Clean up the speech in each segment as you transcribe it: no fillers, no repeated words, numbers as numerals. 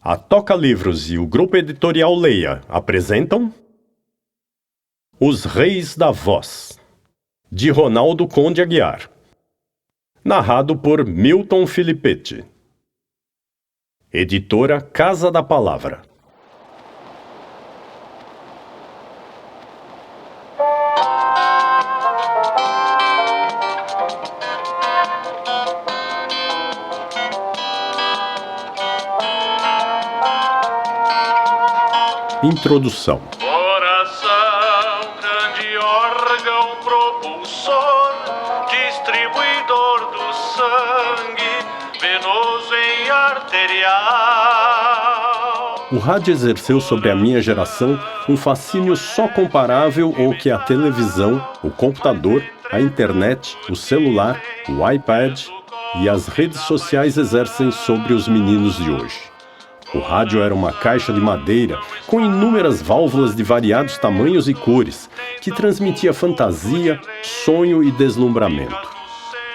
A Toca Livros e o Grupo Editorial Leia apresentam Os Reis da Voz, de Ronaldo Conde Aguiar. Narrado por Milton Filippetti. Editora Casa da Palavra. Introdução. Coração, grande órgão propulsor, distribuidor do sangue, venoso em arterial. O rádio exerceu sobre a minha geração um fascínio só comparável ao que a televisão, o computador, a internet, o celular, o iPad e as redes sociais exercem sobre os meninos de hoje. O rádio era uma caixa de madeira com inúmeras válvulas de variados tamanhos e cores, que transmitia fantasia, sonho e deslumbramento.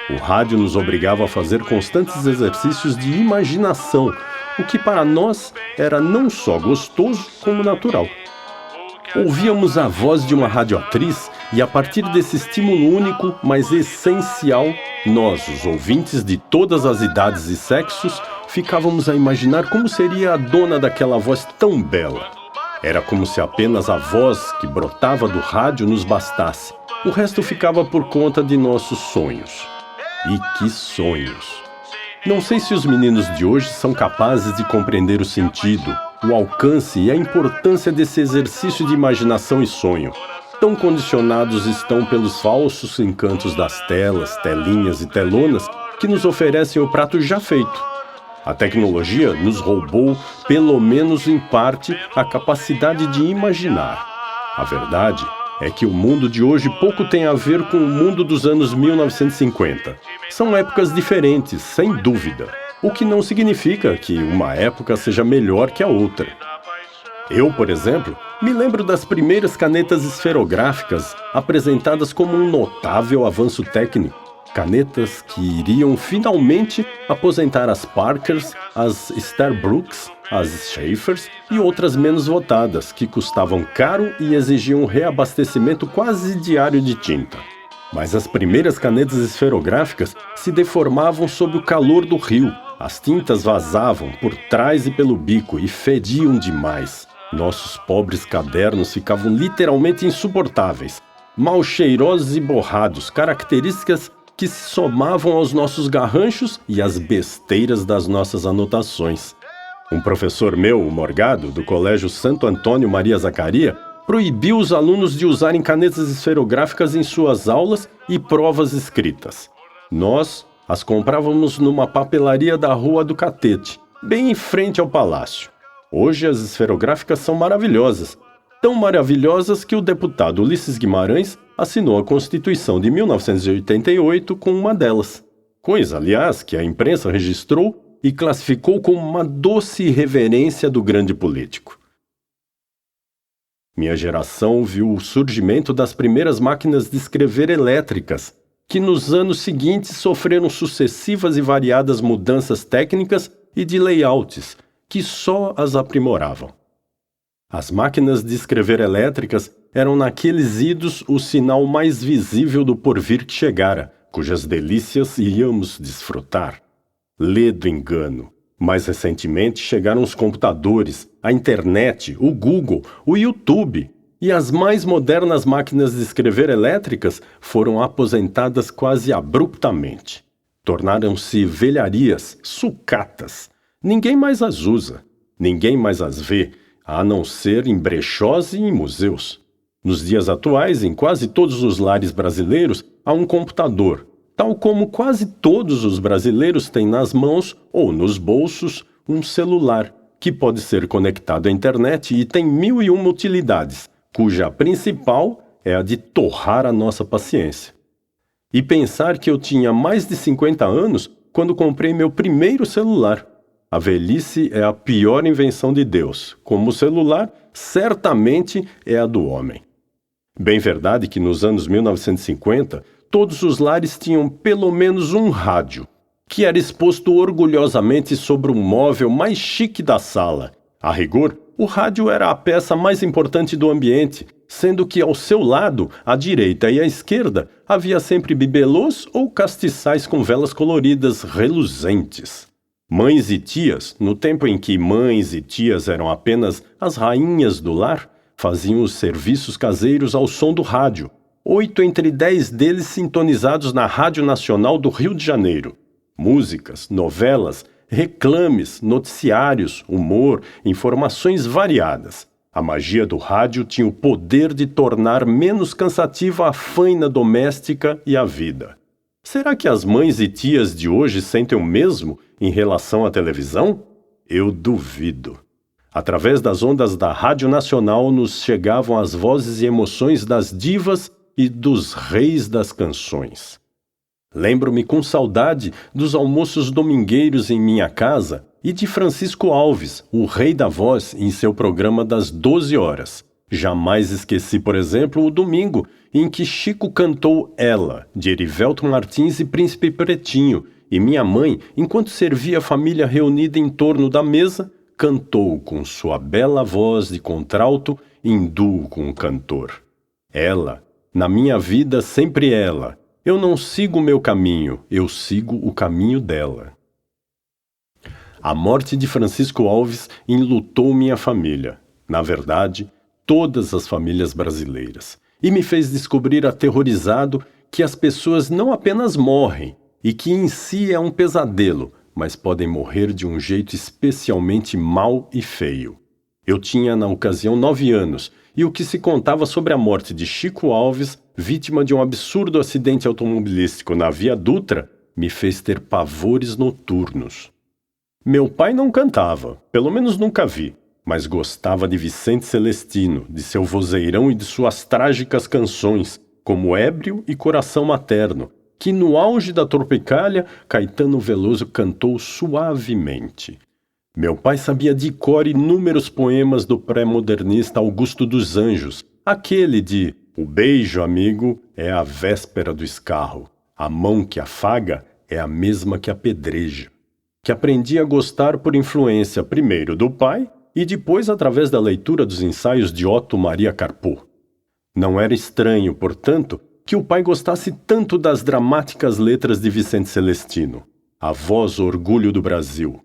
O rádio nos obrigava a fazer constantes exercícios de imaginação, o que para nós era não só gostoso, como natural. Ouvíamos a voz de uma radioatriz e, a partir desse estímulo único, mas essencial, nós, os ouvintes de todas as idades e sexos, ficávamos a imaginar como seria a dona daquela voz tão bela. Era como se apenas a voz que brotava do rádio nos bastasse. O resto ficava por conta de nossos sonhos. E que sonhos! Não sei se os meninos de hoje são capazes de compreender o sentido, o alcance e a importância desse exercício de imaginação e sonho. Tão condicionados estão pelos falsos encantos das telas, telinhas e telonas que nos oferecem o prato já feito. A tecnologia nos roubou, pelo menos em parte, a capacidade de imaginar. A verdade é que o mundo de hoje pouco tem a ver com o mundo dos anos 1950. São épocas diferentes, sem dúvida, o que não significa que uma época seja melhor que a outra. Eu, por exemplo, me lembro das primeiras canetas esferográficas apresentadas como um notável avanço técnico. Canetas que iriam finalmente aposentar as Parkers, as Starbrooks, as Schaeffers e outras menos votadas, que custavam caro e exigiam um reabastecimento quase diário de tinta. Mas as primeiras canetas esferográficas se deformavam sob o calor do rio. As tintas vazavam por trás e pelo bico e fediam demais. Nossos pobres cadernos ficavam literalmente insuportáveis, mal cheirosos e borrados, características que se somavam aos nossos garranchos e às besteiras das nossas anotações. Um professor meu, o Morgado, do Colégio Santo Antônio Maria Zacaria, proibiu os alunos de usarem canetas esferográficas em suas aulas e provas escritas. Nós as comprávamos numa papelaria da Rua do Catete, bem em frente ao palácio. Hoje as esferográficas são maravilhosas, tão maravilhosas que o deputado Ulisses Guimarães assinou a Constituição de 1988 com uma delas. Coisa, aliás, que a imprensa registrou e classificou como uma doce irreverência do grande político. Minha geração viu o surgimento das primeiras máquinas de escrever elétricas, que nos anos seguintes sofreram sucessivas e variadas mudanças técnicas e de layouts, que só as aprimoravam. As máquinas de escrever elétricas eram naqueles idos o sinal mais visível do porvir que chegara, cujas delícias íamos desfrutar. Ledo engano. Mais recentemente chegaram os computadores, a internet, o Google, o YouTube, e as mais modernas máquinas de escrever elétricas foram aposentadas quase abruptamente. Tornaram-se velharias, sucatas. Ninguém mais as usa, ninguém mais as vê, a não ser em brechós e em museus. Nos dias atuais, em quase todos os lares brasileiros, há um computador, tal como quase todos os brasileiros têm nas mãos ou nos bolsos um celular, que pode ser conectado à internet e tem 1001 utilidades, cuja principal é a de torrar a nossa paciência. E pensar que eu tinha mais de 50 anos quando comprei meu primeiro celular. A velhice é a pior invenção de Deus, como o celular certamente é a do homem. Bem verdade que nos anos 1950, todos os lares tinham pelo menos um rádio. que era exposto orgulhosamente sobre o móvel mais chique da sala. A rigor, o rádio era a peça mais importante do ambiente, sendo que ao seu lado, à direita e à esquerda, havia sempre bibelôs ou castiçais com velas coloridas reluzentes. Mães e tias, no tempo em que mães e tias eram apenas as rainhas do lar, faziam os serviços caseiros ao som do rádio, 8 entre 10 deles sintonizados na Rádio Nacional do Rio de Janeiro. Músicas, novelas, reclames, noticiários, humor, informações variadas. A magia do rádio tinha o poder de tornar menos cansativa a faina doméstica e a vida. Será que as mães e tias de hoje sentem o mesmo em relação à televisão? Eu duvido. Através das ondas da Rádio Nacional nos chegavam as vozes e emoções das divas e dos reis das canções. Lembro-me com saudade dos almoços domingueiros em minha casa e de Francisco Alves, o rei da voz, em seu programa das 12 horas. Jamais esqueci, por exemplo, o domingo em que Chico cantou Ela, de Erivelto Martins e Príncipe Pretinho, e minha mãe, enquanto servia a família reunida em torno da mesa, cantou com sua bela voz de contralto em duo com o cantor. Ela, na minha vida sempre ela. Eu não sigo o meu caminho, eu sigo o caminho dela. A morte de Francisco Alves enlutou minha família. Na verdade, todas as famílias brasileiras. E me fez descobrir aterrorizado que as pessoas não apenas morrem, e que em si é um pesadelo, mas podem morrer de um jeito especialmente mau e feio. Eu tinha, na ocasião, 9 anos, e o que se contava sobre a morte de Chico Alves, vítima de um absurdo acidente automobilístico na Via Dutra, me fez ter pavores noturnos. Meu pai não cantava, pelo menos nunca vi, mas gostava de Vicente Celestino, de seu vozeirão e de suas trágicas canções, como Ébrio e Coração Materno, que no auge da Tropicália, Caetano Veloso cantou suavemente. Meu pai sabia de cor inúmeros poemas do pré-modernista Augusto dos Anjos, aquele de "O beijo, amigo, é a véspera do escarro, a mão que afaga é a mesma que apedreja", que aprendi a gostar por influência primeiro do pai e depois através da leitura dos ensaios de Otto Maria Carpo. Não era estranho, portanto, que o pai gostasse tanto das dramáticas letras de Vicente Celestino, a voz orgulho do Brasil.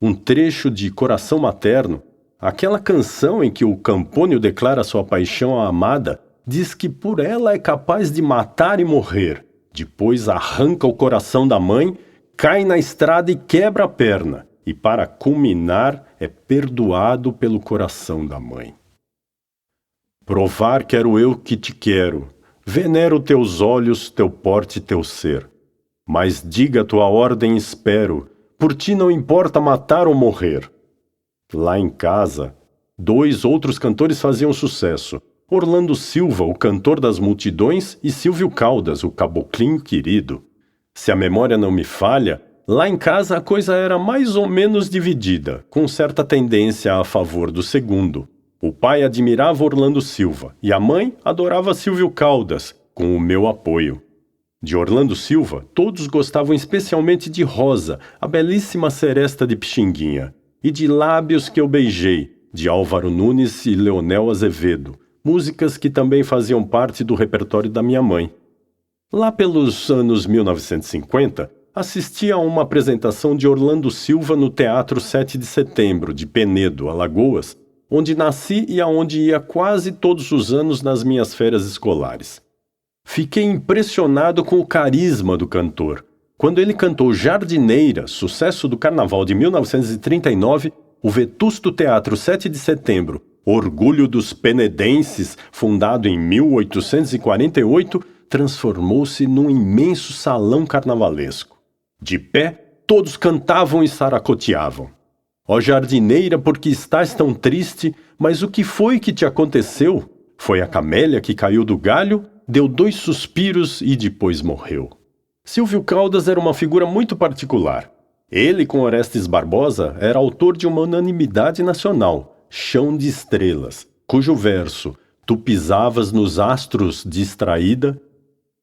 Um trecho de Coração Materno, aquela canção em que o Campônio declara sua paixão à amada, diz que por ela é capaz de matar e morrer. Depois arranca o coração da mãe, cai na estrada e quebra a perna. E para culminar, é perdoado pelo coração da mãe. Provar quero eu que te quero, venero teus olhos, teu porte, teu ser. Mas diga tua ordem espero, por ti não importa matar ou morrer. Lá em casa, 2 outros cantores faziam sucesso. Orlando Silva, o cantor das multidões, e Silvio Caldas, o caboclinho querido. Se a memória não me falha, lá em casa a coisa era mais ou menos dividida, com certa tendência a favor do segundo. O pai admirava Orlando Silva e a mãe adorava Silvio Caldas, com o meu apoio. De Orlando Silva, todos gostavam especialmente de Rosa, a belíssima seresta de Pixinguinha, e de Lábios que eu beijei, de Álvaro Nunes e Leonel Azevedo, músicas que também faziam parte do repertório da minha mãe. Lá pelos anos 1950, assisti a uma apresentação de Orlando Silva no Teatro 7 de Setembro, de Penedo, Alagoas, onde nasci e aonde ia quase todos os anos nas minhas férias escolares. Fiquei impressionado com o carisma do cantor. Quando ele cantou Jardineira, sucesso do Carnaval de 1939, o vetusto Teatro 7 de Setembro, orgulho dos penedenses, fundado em 1848, transformou-se num imenso salão carnavalesco. De pé, todos cantavam e saracoteavam. Ó jardineira, por que estás tão triste? Mas o que foi que te aconteceu? Foi a camélia que caiu do galho, deu 2 suspiros e depois morreu. Silvio Caldas era uma figura muito particular. Ele, com Orestes Barbosa, era autor de uma unanimidade nacional, Chão de Estrelas, cujo verso "Tu pisavas nos astros distraída",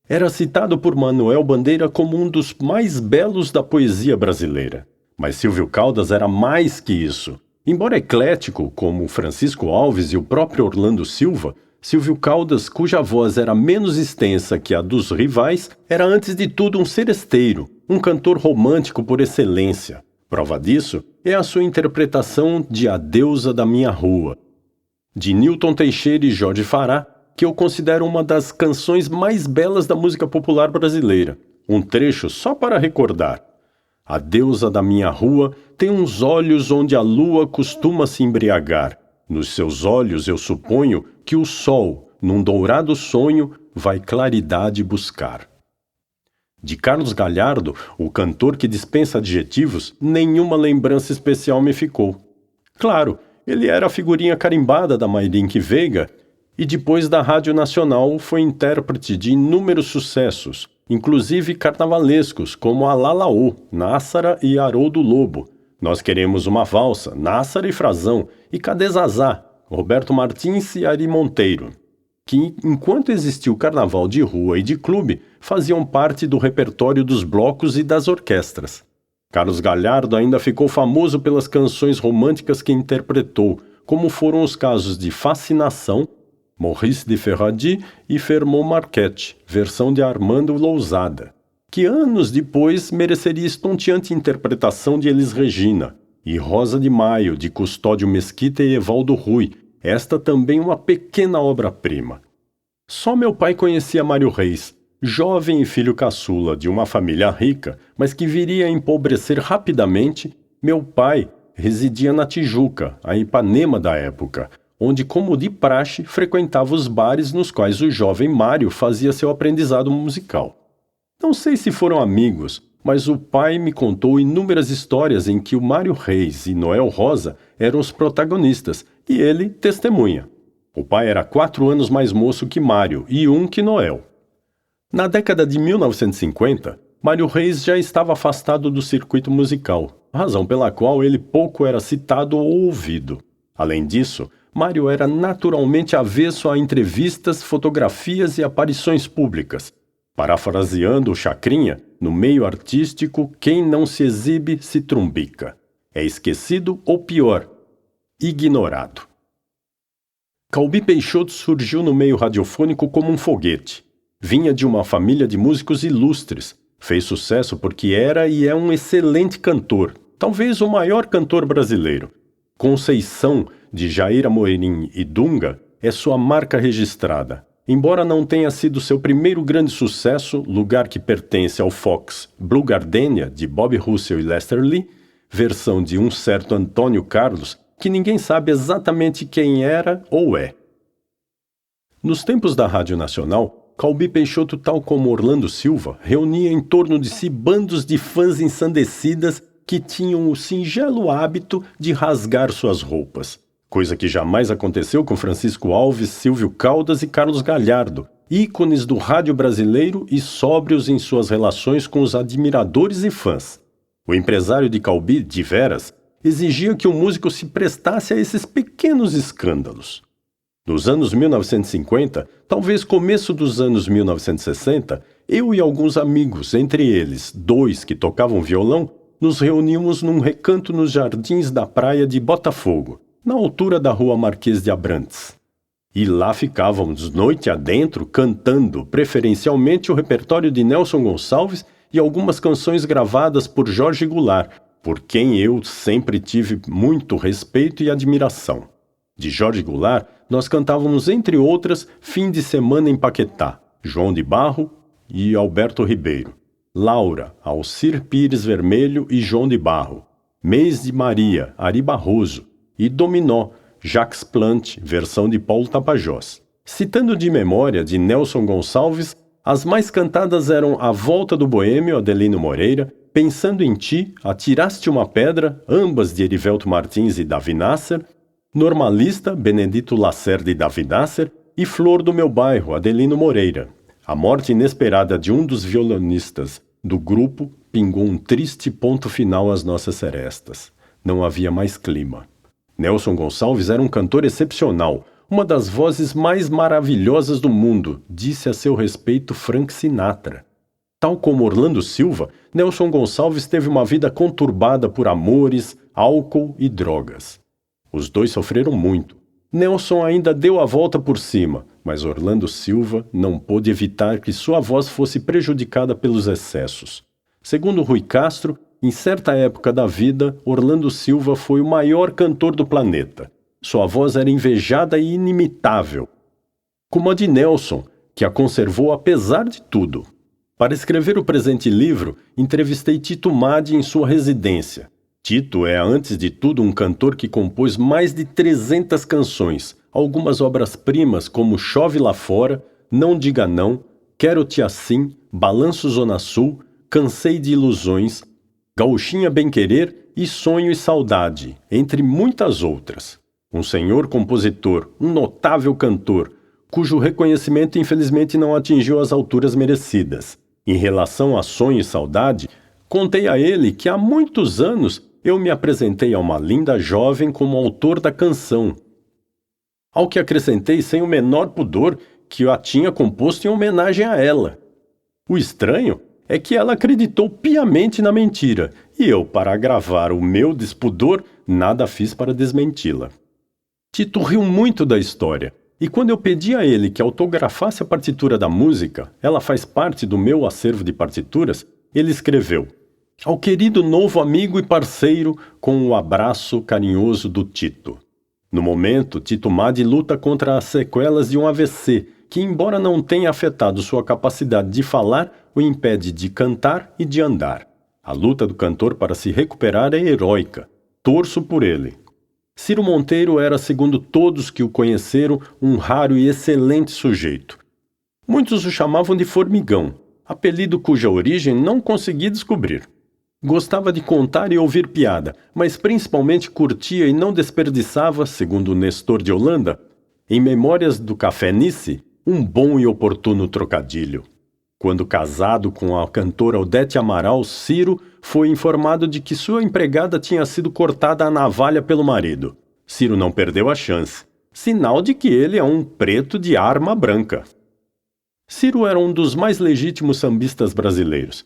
Era citado por Manuel Bandeira como um dos mais belos da poesia brasileira. Mas Silvio Caldas era mais que isso. Embora eclético, como Francisco Alves e o próprio Orlando Silva, Silvio Caldas, cuja voz era menos extensa que a dos rivais, era antes de tudo um seresteiro, um cantor romântico por excelência. Prova disso é a sua interpretação de A Deusa da Minha Rua, de Nilton Teixeira e Jorge Fará, que eu considero uma das canções mais belas da música popular brasileira. Um trecho só para recordar. A deusa da minha rua tem uns olhos onde a lua costuma se embriagar. Nos seus olhos eu suponho que o sol, num dourado sonho, vai claridade buscar. De Carlos Galhardo, o cantor que dispensa adjetivos, nenhuma lembrança especial me ficou. Claro, ele era a figurinha carimbada da Mayrinque Veiga e depois da Rádio Nacional foi intérprete de inúmeros sucessos, inclusive carnavalescos como Alalaô, Nássara e Haroldo Lobo, Nós Queremos uma Valsa, Nássara e Frazão, e Cadê Zazá, Roberto Martins e Ari Monteiro, que, enquanto existiu o carnaval de rua e de clube, faziam parte do repertório dos blocos e das orquestras. Carlos Galhardo ainda ficou famoso pelas canções românticas que interpretou, como foram os casos de Fascinação, Maurice de Ferradi e Fermont Marquette, versão de Armando Lousada, que anos depois mereceria estonteante interpretação de Elis Regina, e Rosa de Maio, de Custódio Mesquita e Evaldo Rui, esta também uma pequena obra-prima. Só meu pai conhecia Mário Reis, jovem e filho caçula de uma família rica, mas que viria a empobrecer rapidamente. Meu pai residia na Tijuca, a Ipanema da época, onde, como de praxe, frequentava os bares nos quais o jovem Mário fazia seu aprendizado musical. Não sei se foram amigos, mas o pai me contou inúmeras histórias em que o Mário Reis e Noel Rosa eram os protagonistas, e ele testemunha. O pai era 4 anos mais moço que Mário e 1 que Noel. Na década de 1950, Mário Reis já estava afastado do circuito musical, razão pela qual ele pouco era citado ou ouvido. Além disso, Mário era naturalmente avesso a entrevistas, fotografias e aparições públicas. Parafraseando o Chacrinha, no meio artístico, quem não se exibe se trumbica. É esquecido ou pior, ignorado. Calbi Peixoto surgiu no meio radiofônico como um foguete. Vinha de uma família de músicos ilustres. Fez sucesso porque era e é um excelente cantor, talvez o maior cantor brasileiro. Conceição, de Jair Amorim e Dunga, é sua marca registrada. Embora não tenha sido seu primeiro grande sucesso, Lugar que Pertence ao Fox, Blue Gardenia, de Bob Russell e Lester Lee, versão de um certo Antônio Carlos, que ninguém sabe exatamente quem era ou é. Nos tempos da Rádio Nacional, Calbi Peixoto, tal como Orlando Silva, reunia em torno de si bandos de fãs ensandecidas que tinham o singelo hábito de rasgar suas roupas, coisa que jamais aconteceu com Francisco Alves, Silvio Caldas e Carlos Galhardo, ícones do rádio brasileiro e sóbrios em suas relações com os admiradores e fãs. O empresário de Calbi, de veras, exigia que o músico se prestasse a esses pequenos escândalos. Nos anos 1950, talvez começo dos anos 1960, eu e alguns amigos, entre eles 2 que tocavam violão, nos reuníamos num recanto nos jardins da praia de Botafogo, na altura da rua Marquês de Abrantes. E lá ficávamos noite adentro cantando, preferencialmente o repertório de Nelson Gonçalves e algumas canções gravadas por Jorge Goulart, por quem eu sempre tive muito respeito e admiração. De Jorge Goulart, nós cantávamos, entre outras, Fim de Semana em Paquetá, João de Barro e Alberto Ribeiro, Laura, Alcir Pires Vermelho e João de Barro, Mês de Maria, Ari Barroso, e Dominó, Jacques Plant, versão de Paulo Tapajós. Citando de memória de Nelson Gonçalves, as mais cantadas eram A Volta do Boêmio, Adelino Moreira, Pensando em Ti, Atiraste uma Pedra, ambas de Erivelto Martins e Davi Nasser, Normalista, Benedito Lacerda e Davi Nasser, e Flor do Meu Bairro, Adelino Moreira. A morte inesperada de um dos violonistas do grupo pingou um triste ponto final às nossas serestas. Não havia mais clima. Nelson Gonçalves era um cantor excepcional, uma das vozes mais maravilhosas do mundo, disse a seu respeito Frank Sinatra. Tal como Orlando Silva, Nelson Gonçalves teve uma vida conturbada por amores, álcool e drogas. Os dois sofreram muito. Nelson ainda deu a volta por cima, mas Orlando Silva não pôde evitar que sua voz fosse prejudicada pelos excessos. Segundo Rui Castro, em certa época da vida, Orlando Silva foi o maior cantor do planeta. Sua voz era invejada e inimitável, como a de Nelson, que a conservou apesar de tudo. Para escrever o presente livro, entrevistei Tito Maddi em sua residência. Tito é, antes de tudo, um cantor que compôs mais de 300 canções, algumas obras-primas como Chove Lá Fora, Não Diga Não, Quero-te Assim, Balanço Zona Sul, Cansei de Ilusões, Gauchinha Bem Querer e Sonho e Saudade, entre muitas outras. Um senhor compositor, um notável cantor, cujo reconhecimento infelizmente não atingiu as alturas merecidas. Em relação a Sonho e Saudade, contei a ele que há muitos anos eu me apresentei a uma linda jovem como autor da canção, ao que acrescentei sem o menor pudor que eu a tinha composto em homenagem a ela. O estranho é que ela acreditou piamente na mentira, e eu, para agravar o meu despudor, nada fiz para desmenti-la. Tito riu muito da história, e quando eu pedi a ele que autografasse a partitura da música, ela faz parte do meu acervo de partituras, ele escreveu: Ao querido novo amigo e parceiro, com o abraço carinhoso do Tito. No momento, Tito Maddi luta contra as sequelas de um AVC, que, embora não tenha afetado sua capacidade de falar, o impede de cantar e de andar. A luta do cantor para se recuperar é heróica. Torço por ele. Ciro Monteiro era, segundo todos que o conheceram, um raro e excelente sujeito. Muitos o chamavam de Formigão, apelido cuja origem não consegui descobrir. Gostava de contar e ouvir piada, mas principalmente curtia e não desperdiçava, segundo Nestor de Holanda, em Memórias do Café Nice, um bom e oportuno trocadilho. Quando casado com a cantora Odete Amaral, Ciro foi informado de que sua empregada tinha sido cortada à navalha pelo marido. Ciro não perdeu a chance, sinal de que ele é um preto de arma branca. Ciro era um dos mais legítimos sambistas brasileiros.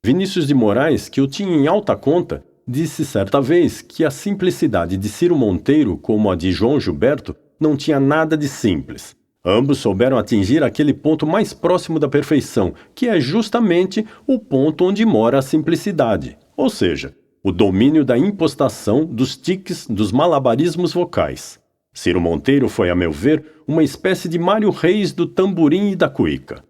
Vinícius de Moraes, que o tinha em alta conta, disse certa vez que a simplicidade de Ciro Monteiro, como a de João Gilberto, não tinha nada de simples. Ambos souberam atingir aquele ponto mais próximo da perfeição, que é justamente o ponto onde mora a simplicidade, ou seja, o domínio da impostação, dos tiques, dos malabarismos vocais. Ciro Monteiro foi, a meu ver, uma espécie de Mário Reis do tamborim e da cuíca.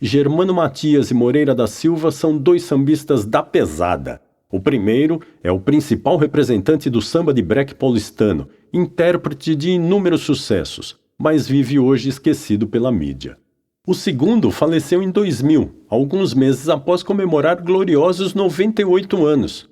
Germano Matias e Moreira da Silva são dois sambistas da pesada. O primeiro é o principal representante do samba de break paulistano, intérprete de inúmeros sucessos, mas vive hoje esquecido pela mídia. O segundo faleceu em 2000, alguns meses após comemorar gloriosos 98 anos.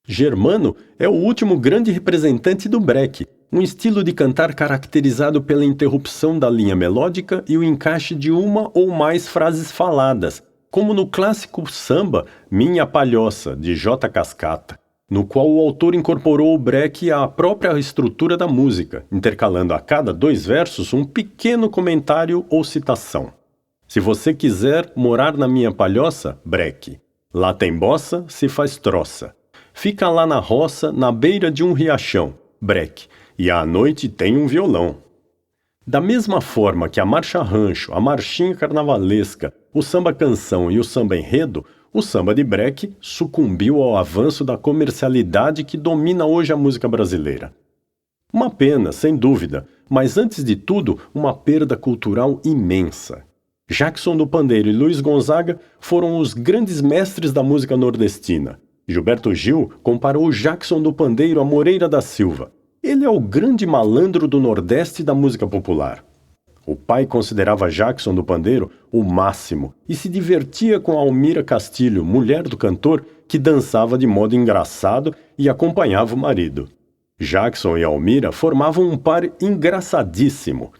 Germano é o último grande representante do break, um estilo de cantar caracterizado pela interrupção da linha melódica e o encaixe de uma ou mais frases faladas, como no clássico samba Minha Palhoça, de J. Cascata, no qual o autor incorporou o break à própria estrutura da música, intercalando a cada 2 versos um pequeno comentário ou citação. Se você quiser morar na minha palhoça, breque. Lá tem bossa, se faz troça. Fica lá na roça, na beira de um riachão, breque. E à noite tem um violão. Da mesma forma que a marcha rancho, a marchinha carnavalesca, o samba-canção e o samba-enredo, o samba de break sucumbiu ao avanço da comercialidade que domina hoje a música brasileira. Uma pena, sem dúvida, mas antes de tudo, uma perda cultural imensa. Jackson do Pandeiro e Luiz Gonzaga foram os grandes mestres da música nordestina. Gilberto Gil comparou Jackson do Pandeiro a Moreira da Silva. Ele é o grande malandro do Nordeste da música popular. O pai considerava Jackson do Pandeiro o máximo e se divertia com Almira Castilho, mulher do cantor, que dançava de modo engraçado e acompanhava o marido. Jackson e Almira formavam um par engraçadíssimo.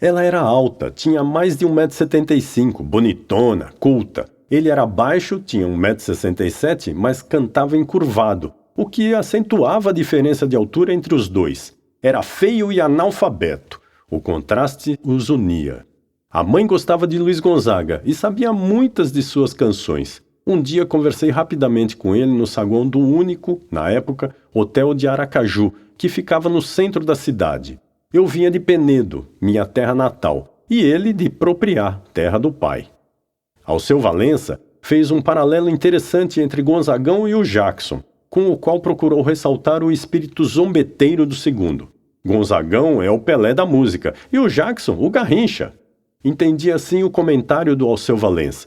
Ela era alta, tinha mais de 1,75 m, bonitona, culta. Ele era baixo, tinha 1,67 m, mas cantava encurvado, o que acentuava a diferença de altura entre os dois. Era feio e analfabeto. O contraste os unia. A mãe gostava de Luiz Gonzaga e sabia muitas de suas canções. Um dia conversei rapidamente com ele no saguão do único, na época, hotel de Aracaju, que ficava no centro da cidade. Eu vinha de Penedo, minha terra natal, e ele de Propriá, terra do pai. Alceu Valença fez um paralelo interessante entre Gonzagão e o Jackson, com o qual procurou ressaltar o espírito zombeteiro do segundo. Gonzagão é o Pelé da música e o Jackson o Garrincha. Entendi assim o comentário do Alceu Valença.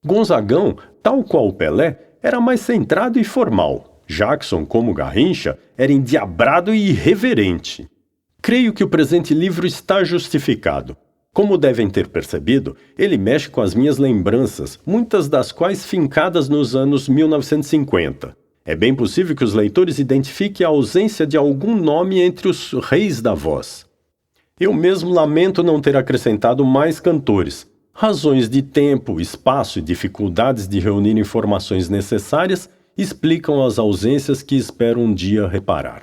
Gonzagão, tal qual o Pelé, era mais centrado e formal. Jackson, como Garrincha, era endiabrado e irreverente. Creio que o presente livro está justificado. Como devem ter percebido, ele mexe com as minhas lembranças, muitas das quais fincadas nos anos 1950. É bem possível que os leitores identifiquem a ausência de algum nome entre os reis da voz. Eu mesmo lamento não ter acrescentado mais cantores. Razões de tempo, espaço e dificuldades de reunir informações necessárias explicam as ausências que espero um dia reparar.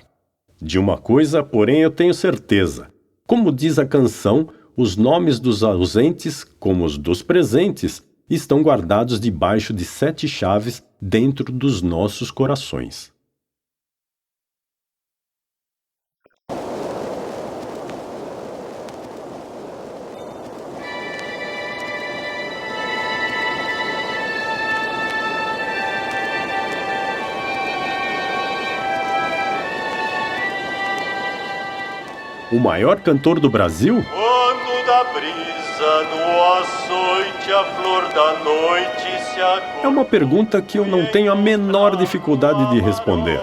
De uma coisa, porém, eu tenho certeza. Como diz a canção, os nomes dos ausentes, como os dos presentes, estão guardados debaixo de 7 chaves dentro dos nossos corações. O maior cantor do Brasil? Quando da brisa no açoite a flor da noite se acordou. É uma pergunta que eu não tenho a menor dificuldade de responder.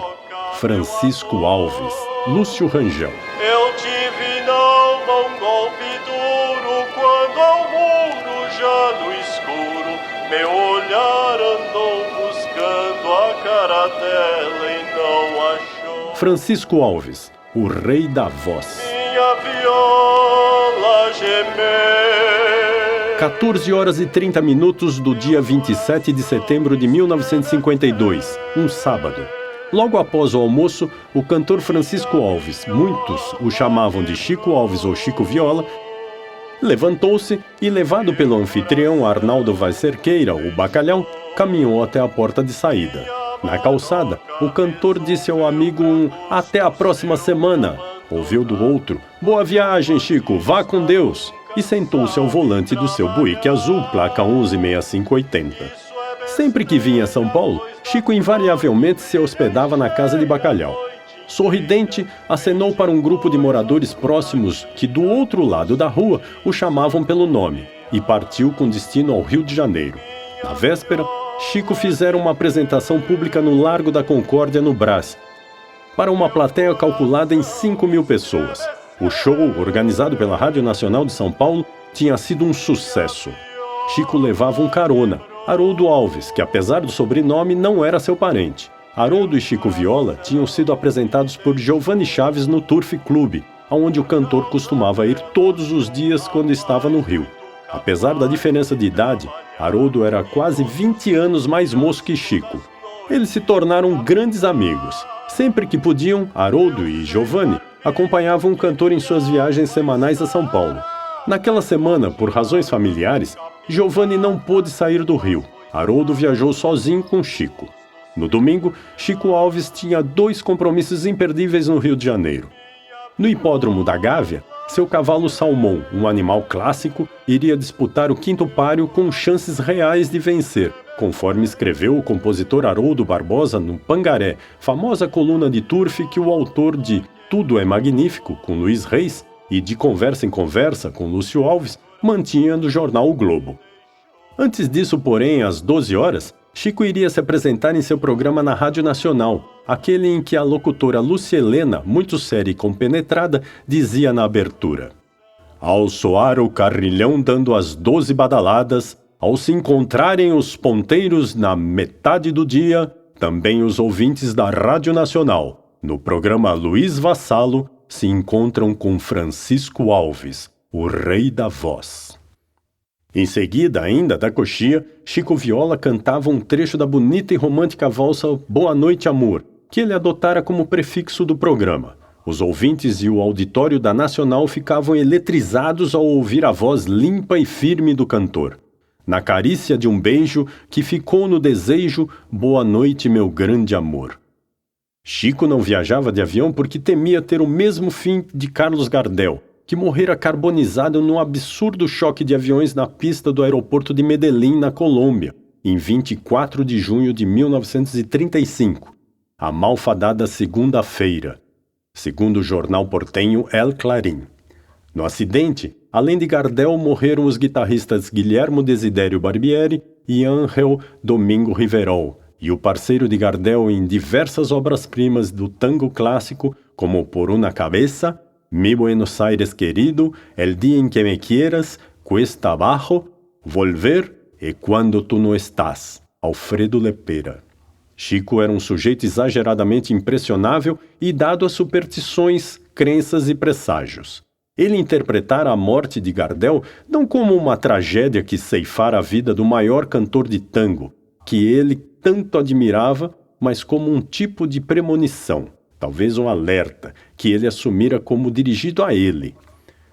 Francisco Alves, Lúcio Rangel. Eu tive na alma um golpe duro quando ao muro já no escuro meu olhar andou buscando a cara dela e não achou. Francisco Alves, o rei da voz. Minha viola gemer. 14 horas e 30 minutos do dia 27 de setembro de 1952, um sábado. Logo após o almoço, o cantor Francisco Alves, muitos o chamavam de Chico Alves ou Chico Viola, levantou-se e, levado pelo anfitrião Arnaldo Vaz Cerqueira, o Bacalhau, caminhou até a porta de saída. Na calçada, o cantor disse ao amigo um "até a próxima semana". Ouviu do outro "boa viagem, Chico, vá com Deus", e sentou-se ao volante do seu Buick azul, placa 116580. Sempre que vinha a São Paulo, Chico invariavelmente se hospedava na casa de Bacalhau. Sorridente, acenou para um grupo de moradores próximos que, do outro lado da rua, o chamavam pelo nome, e partiu com destino ao Rio de Janeiro. Na véspera, Chico fizera uma apresentação pública no Largo da Concórdia, no Brás, para uma plateia calculada em 5.000 pessoas. O show, organizado pela Rádio Nacional de São Paulo, tinha sido um sucesso. Chico levava um carona, Haroldo Alves, que apesar do sobrenome não era seu parente. Haroldo e Chico Viola tinham sido apresentados por Giovanni Chaves no Turf Club, aonde o cantor costumava ir todos os dias quando estava no Rio. Apesar da diferença de idade, Haroldo era quase 20 anos mais moço que Chico. Eles se tornaram grandes amigos. Sempre que podiam, Haroldo e Giovanni acompanhavam o cantor em suas viagens semanais a São Paulo. Naquela semana, por razões familiares, Giovanni não pôde sair do Rio. Haroldo viajou sozinho com Chico. No domingo, Chico Alves tinha 2 compromissos imperdíveis no Rio de Janeiro. No hipódromo da Gávea, seu cavalo Salmão, um animal clássico, iria disputar o 5º páreo com chances reais de vencer, conforme escreveu o compositor Haroldo Barbosa no Pangaré, famosa coluna de Turf que o autor de Tudo é Magnífico, com Luiz Reis, e de Conversa em Conversa, com Lúcio Alves, mantinha no jornal O Globo. Antes disso, porém, às 12 horas, Chico iria se apresentar em seu programa na Rádio Nacional, aquele em que a locutora Lúcia Helena, muito séria e compenetrada, dizia na abertura: "Ao soar o carrilhão dando as 12 badaladas, ao se encontrarem os ponteiros na metade do dia, também os ouvintes da Rádio Nacional, no programa Luiz Vassalo, se encontram com Francisco Alves, o rei da voz." Em seguida, ainda da coxia, Chico Viola cantava um trecho da bonita e romântica valsa Boa Noite, Amor, que ele adotara como prefixo do programa. Os ouvintes e o auditório da Nacional ficavam eletrizados ao ouvir a voz limpa e firme do cantor. Na carícia de um beijo que ficou no desejo, boa noite, meu grande amor. Chico não viajava de avião porque temia ter o mesmo fim de Carlos Gardel, que morrera carbonizado num absurdo choque de aviões na pista do aeroporto de Medellín, na Colômbia, em 24 de junho de 1935, a malfadada segunda-feira, segundo o jornal portenho El Clarín. No acidente, além de Gardel, morreram os guitarristas Guilhermo Desidério Barbieri e Ángel Domingo Riverol, e o parceiro de Gardel em diversas obras-primas do tango clássico, como Por una cabeza, Mi Buenos Aires querido, El día en que me quieras, Cuesta abajo, Volver e Quando tu no estás, Alfredo Lepera. Chico era um sujeito exageradamente impressionável e dado a superstições, crenças e presságios. Ele interpretara a morte de Gardel não como uma tragédia que ceifara a vida do maior cantor de tango, que ele tanto admirava, mas como um tipo de premonição, talvez um alerta, que ele assumira como dirigido a ele.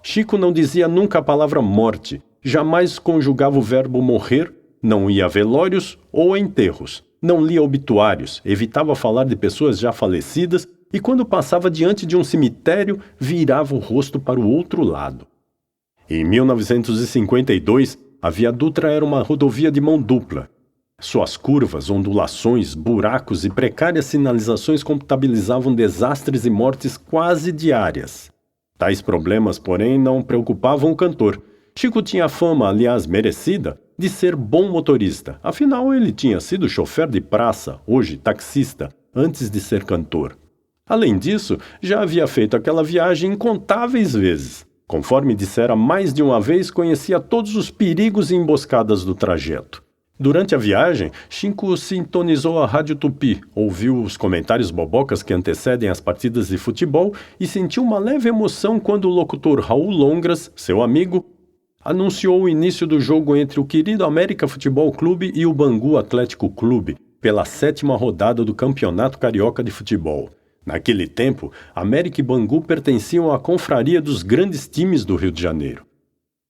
Chico não dizia nunca a palavra morte, jamais conjugava o verbo morrer, não ia a velórios ou a enterros, não lia obituários, evitava falar de pessoas já falecidas e quando passava diante de um cemitério, virava o rosto para o outro lado. Em 1952, a Via Dutra era uma rodovia de mão dupla. Suas curvas, ondulações, buracos e precárias sinalizações contabilizavam desastres e mortes quase diárias. Tais problemas, porém, não preocupavam o cantor. Chico tinha fama, aliás merecida, de ser bom motorista. Afinal, ele tinha sido chofer de praça, hoje taxista, antes de ser cantor. Além disso, já havia feito aquela viagem incontáveis vezes. Conforme dissera mais de uma vez, conhecia todos os perigos e emboscadas do trajeto. Durante a viagem, Chico sintonizou a Rádio Tupi, ouviu os comentários bobocas que antecedem as partidas de futebol e sentiu uma leve emoção quando o locutor Raul Longras, seu amigo, anunciou o início do jogo entre o querido América Futebol Clube e o Bangu Atlético Clube, pela 7ª rodada do Campeonato Carioca de Futebol. Naquele tempo, América e Bangu pertenciam à confraria dos grandes times do Rio de Janeiro.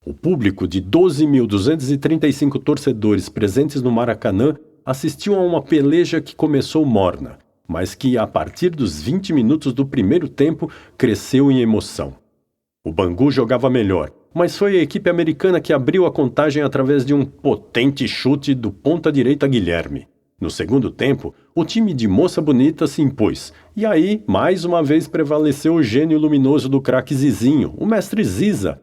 O público de 12.235 torcedores presentes no Maracanã assistiu a uma peleja que começou morna, mas que, a partir dos 20 minutos do primeiro tempo, cresceu em emoção. O Bangu jogava melhor, mas foi a equipe americana que abriu a contagem através de um potente chute do ponta-direita Guilherme. No segundo tempo, o time de Moça Bonita se impôs, e aí, mais uma vez, prevaleceu o gênio luminoso do craque Zizinho, o mestre Ziza,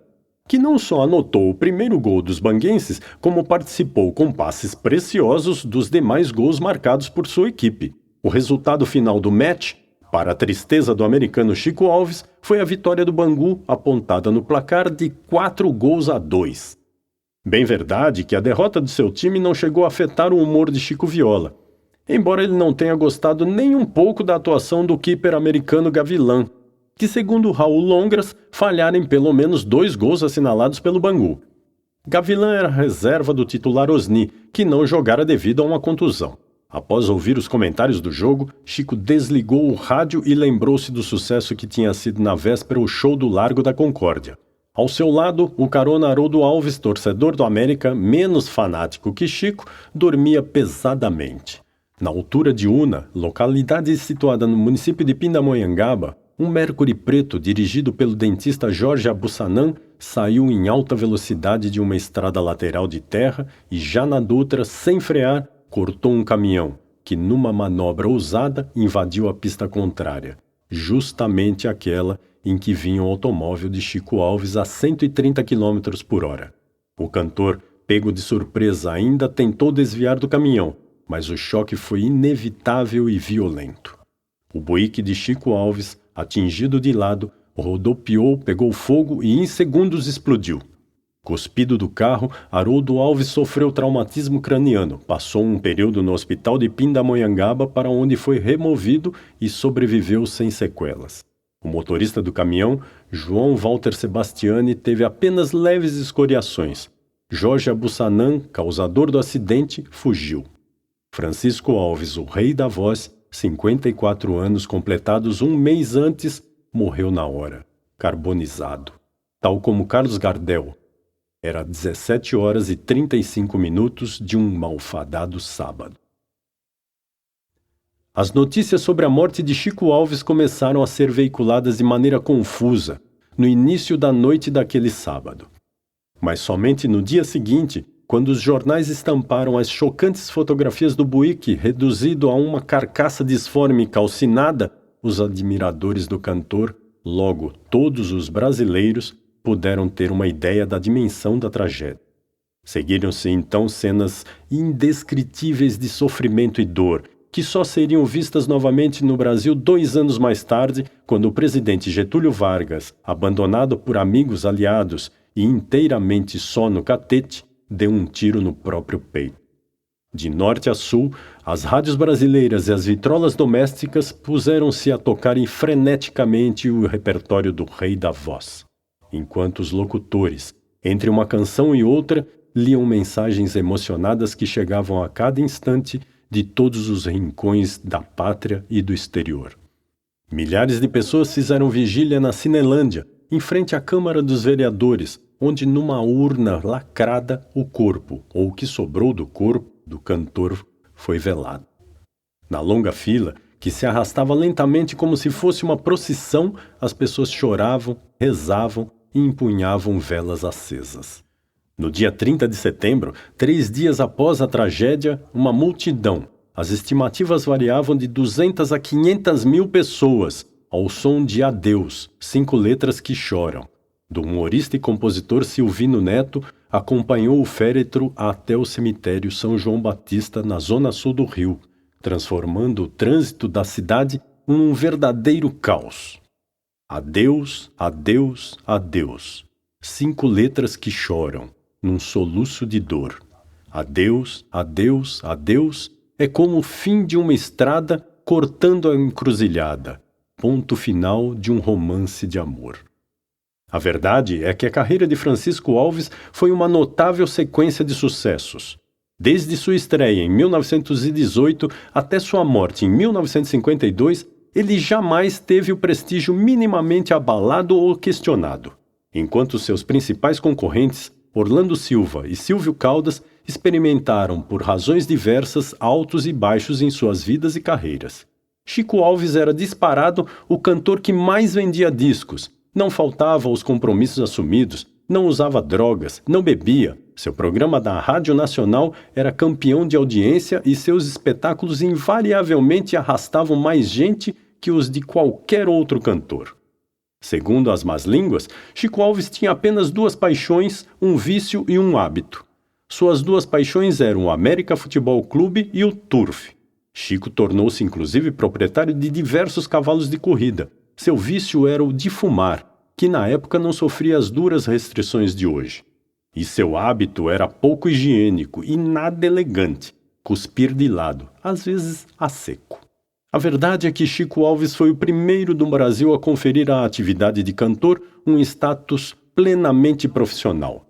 que não só anotou o primeiro gol dos banguenses, como participou com passes preciosos dos demais gols marcados por sua equipe. O resultado final do match, para a tristeza do americano Chico Alves, foi a vitória do Bangu, apontada no placar de 4-2. Bem verdade que a derrota do seu time não chegou a afetar o humor de Chico Viola, embora ele não tenha gostado nem um pouco da atuação do keeper americano Gavilã, que, segundo Raul Longras, falharam em pelo menos 2 gols assinalados pelo Bangu. Gavilã era reserva do titular Osni, que não jogara devido a uma contusão. Após ouvir os comentários do jogo, Chico desligou o rádio e lembrou-se do sucesso que tinha sido na véspera o show do Largo da Concórdia. Ao seu lado, o carona Haroldo Alves, torcedor do América, menos fanático que Chico, dormia pesadamente. Na altura de Una, localidade situada no município de Pindamonhangaba, um Mercury preto dirigido pelo dentista Jorge Abussanam saiu em alta velocidade de uma estrada lateral de terra e já na Dutra, sem frear, cortou um caminhão, que numa manobra ousada invadiu a pista contrária, justamente aquela em que vinha o automóvel de Chico Alves a 130 km por hora. O cantor, pego de surpresa, ainda tentou desviar do caminhão, mas o choque foi inevitável e violento. O buíque de Chico Alves, atingido de lado, rodopiou, pegou fogo e em segundos explodiu. Cuspido do carro, Haroldo Alves sofreu traumatismo craniano, passou um período no hospital de Pindamonhangaba, para onde foi removido e sobreviveu sem sequelas. O motorista do caminhão, João Walter Sebastiani, teve apenas leves escoriações. Jorge Abussanam, causador do acidente, fugiu. Francisco Alves, o rei da voz, 54 anos completados um mês antes, morreu na hora, carbonizado, tal como Carlos Gardel. Era 17h35 de um malfadado sábado. As notícias sobre a morte de Chico Alves começaram a ser veiculadas de maneira confusa no início da noite daquele sábado. Mas somente no dia seguinte, quando os jornais estamparam as chocantes fotografias do Buick reduzido a uma carcaça disforme e calcinada, os admiradores do cantor, logo todos os brasileiros, puderam ter uma ideia da dimensão da tragédia. Seguiram-se então cenas indescritíveis de sofrimento e dor, que só seriam vistas novamente no Brasil 2 anos mais tarde, quando o presidente Getúlio Vargas, abandonado por amigos aliados e inteiramente só no catete, deu um tiro no próprio peito. De norte a sul, as rádios brasileiras e as vitrolas domésticas puseram-se a tocarem freneticamente o repertório do Rei da Voz, enquanto os locutores, entre uma canção e outra, liam mensagens emocionadas que chegavam a cada instante de todos os rincões da pátria e do exterior. Milhares de pessoas fizeram vigília na Cinelândia, em frente à Câmara dos Vereadores, onde numa urna lacrada o corpo, ou o que sobrou do corpo, do cantor foi velado. Na longa fila, que se arrastava lentamente como se fosse uma procissão, as pessoas choravam, rezavam e empunhavam velas acesas. No dia 30 de setembro, 3 dias após a tragédia, uma multidão, as estimativas variavam de 200 a 500 mil pessoas, ao som de Adeus, 5 letras que choram, do humorista e compositor Silvino Neto, acompanhou o féretro até o cemitério São João Batista, na zona sul do Rio, transformando o trânsito da cidade em um verdadeiro caos. Adeus, adeus, adeus. 5 letras que choram, num soluço de dor. Adeus, adeus, adeus, é como o fim de uma estrada cortando a encruzilhada, ponto final de um romance de amor. A verdade é que a carreira de Francisco Alves foi uma notável sequência de sucessos. Desde sua estreia em 1918 até sua morte em 1952, ele jamais teve o prestígio minimamente abalado ou questionado, enquanto seus principais concorrentes, Orlando Silva e Silvio Caldas, experimentaram, por razões diversas, altos e baixos em suas vidas e carreiras. Chico Alves era disparado o cantor que mais vendia discos, não faltava aos compromissos assumidos, não usava drogas, não bebia. Seu programa da Rádio Nacional era campeão de audiência e seus espetáculos invariavelmente arrastavam mais gente que os de qualquer outro cantor. Segundo as más línguas, Chico Alves tinha apenas 2 paixões, um vício e um hábito. Suas 2 paixões eram o América Futebol Clube e o Turf. Chico tornou-se inclusive proprietário de diversos cavalos de corrida. Seu vício era o de fumar, que na época não sofria as duras restrições de hoje. E seu hábito era pouco higiênico e nada elegante, cuspir de lado, às vezes a seco. A verdade é que Chico Alves foi o primeiro do Brasil a conferir à atividade de cantor um status plenamente profissional.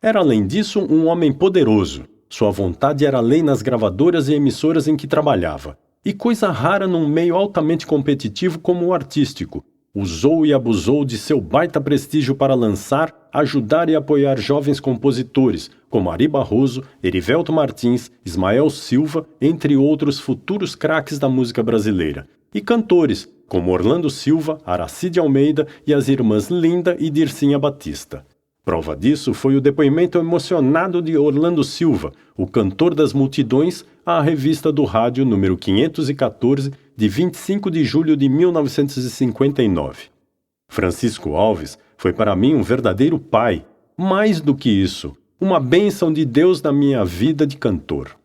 Era, além disso, um homem poderoso. Sua vontade era lei nas gravadoras e emissoras em que trabalhava. E coisa rara num meio altamente competitivo como o artístico. Usou e abusou de seu baita prestígio para lançar, ajudar e apoiar jovens compositores, como Ari Barroso, Erivelto Martins, Ismael Silva, entre outros futuros craques da música brasileira, e cantores, como Orlando Silva, Aracide Almeida e as irmãs Linda e Dircinha Batista. Prova disso foi o depoimento emocionado de Orlando Silva, o cantor das multidões, à revista do rádio número 514, de 25 de julho de 1959. Francisco Alves foi para mim um verdadeiro pai, mais do que isso, uma bênção de Deus na minha vida de cantor.